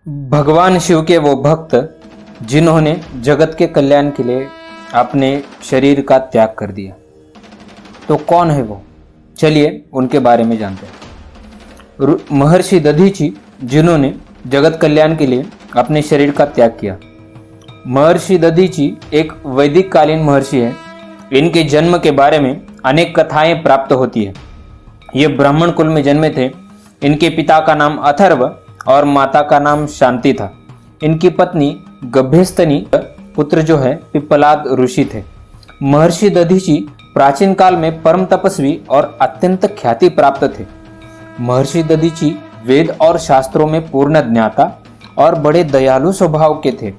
भगवान शिव के वो भक्त जिन्होंने जगत के कल्याण के लिए अपने शरीर का त्याग कर दिया, तो कौन है वो? चलिए उनके बारे में जानते हैं। महर्षि दधीची जिन्होंने जगत कल्याण के लिए अपने शरीर का त्याग किया। महर्षि दधीची एक वैदिक कालीन महर्षि है। इनके जन्म के बारे में अनेक कथाएं प्राप्त होती है। ये ब्राह्मण कुल में जन्मे थे। इनके पिता का नाम अथर्व और माता का नाम शांति था। इनकी पत्नी गभ्यस्तनी, पुत्र जो है पिप्पलाद ऋषि थे। महर्षि दधीची प्राचीन काल में परम तपस्वी और अत्यंत ख्याति प्राप्त थे। महर्षि दधीची वेद और शास्त्रों में पूर्ण ज्ञाता और बड़े दयालु स्वभाव के थे।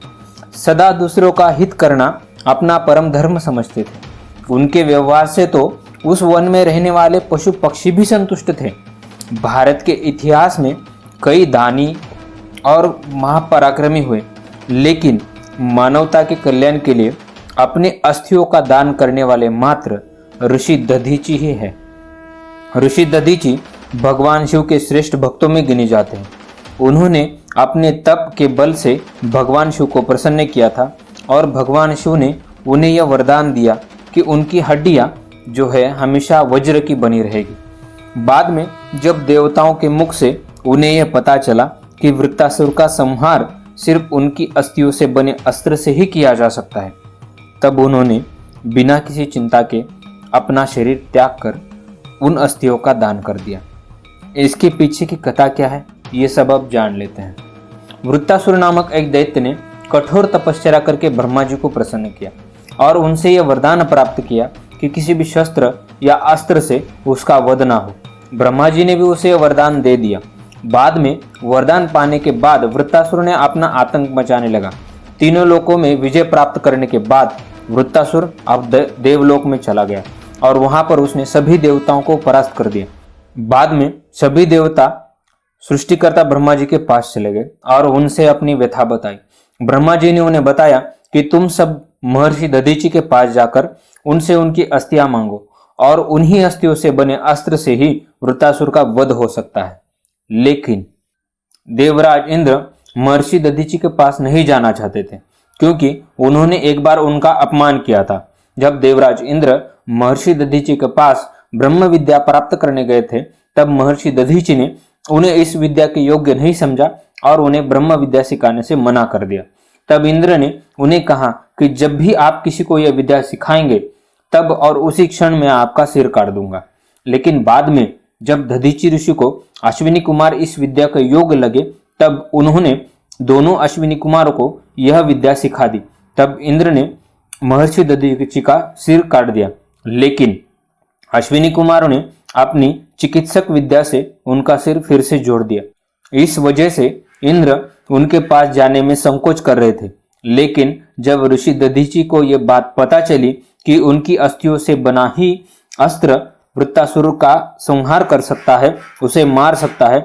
सदा दूसरों का हित करना अपना परम धर्म समझते थे। उनके व्यवहार से तो उस वन में रहने वाले पशु पक्षी भी संतुष्ट थे। भारत के इतिहास में कई दानी और महापराक्रमी हुए, लेकिन मानवता के कल्याण के लिए अपने अस्थियों का दान करने वाले मात्र ऋषि दधीची ही है। ऋषि दधीची भगवान शिव के श्रेष्ठ भक्तों में गिने जाते हैं। उन्होंने अपने तप के बल से भगवान शिव को प्रसन्न किया था और भगवान शिव ने उन्हें यह वरदान दिया कि उनकी हड्डियां जो है हमेशा वज्र की बनी रहेगी। बाद में जब देवताओं के मुख से उन्हें यह पता चला कि वृत्तासुर का संहार सिर्फ उनकी अस्थियों से बने अस्त्र से ही किया जा सकता है, तब उन्होंने बिना किसी चिंता के अपना शरीर त्याग कर उन अस्थियों का दान कर दिया। इसके पीछे की कथा क्या है, ये सब अब जान लेते हैं। वृत्तासुर नामक एक दैत्य ने कठोर तपस्या करके ब्रह्मा जी को प्रसन्न किया और उनसे यह वरदान प्राप्त किया कि किसी भी शस्त्र या अस्त्र से उसका वध ना हो। ब्रह्मा जी ने भी उसे यह वरदान दे दिया। बाद में वरदान पाने के बाद वृत्तासुर ने अपना आतंक मचाने लगा। तीनों लोकों में विजय प्राप्त करने के बाद वृत्तासुर अब देवलोक में चला गया और वहां पर उसने सभी देवताओं को परास्त कर दिया। बाद में सभी देवता सृष्टिकर्ता ब्रह्मा जी के पास चले गए और उनसे अपनी व्यथा बताई। ब्रह्मा जी ने उन्हें बताया कि तुम सब महर्षि दधीची के पास जाकर उनसे उनकी अस्थियां मांगो और उन्हीं अस्थियों से बने अस्त्र से ही वृत्तासुर का वध हो सकता है। लेकिन देवराज इंद्र महर्षि दधीची के पास नहीं जाना चाहते थे, क्योंकि उन्होंने एक बार उनका अपमान किया था। जब देवराज इंद्र महर्षि दधीची के पास ब्रह्म विद्या प्राप्त करने गए थे, तब महर्षि दधीची ने उन्हें इस विद्या के योग्य नहीं समझा और उन्हें ब्रह्म विद्या सिखाने से मना कर दिया। तब इंद्र ने उन्हें कहा कि जब भी आप किसी को यह विद्या सिखाएंगे तब और उसी क्षण में आपका सिर काट दूंगा। लेकिन बाद में जब दधीची ऋषि को अश्विनी कुमार इस विद्या के योग्य लगे, तब उन्होंने दोनों अश्विनी कुमारों को यह विद्या सिखा दी। तब इंद्र ने महर्षि दधीची का सिर काट दिया, लेकिन अश्विनी कुमारों ने अपनी चिकित्सक विद्या से उनका सिर फिर से जोड़ दिया। इस वजह से इंद्र उनके पास जाने में संकोच कर रहे थे। लेकिन जब ऋषि दधीची को यह बात पता चली कि उनकी अस्थियों से बना ही अस्त्र वृत्तासुर का संहार कर सकता है, उसे मार सकता है,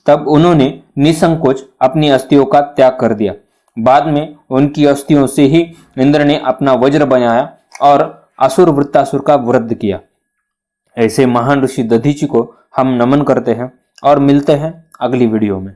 तब उन्होंने निसंकोच अपनी अस्थियों का त्याग कर दिया। बाद में उनकी अस्थियों से ही इंद्र ने अपना वज्र बनाया और असुर वृत्तासुर का वध किया। ऐसे महान ऋषि दधीची को हम नमन करते हैं और मिलते हैं अगली वीडियो में।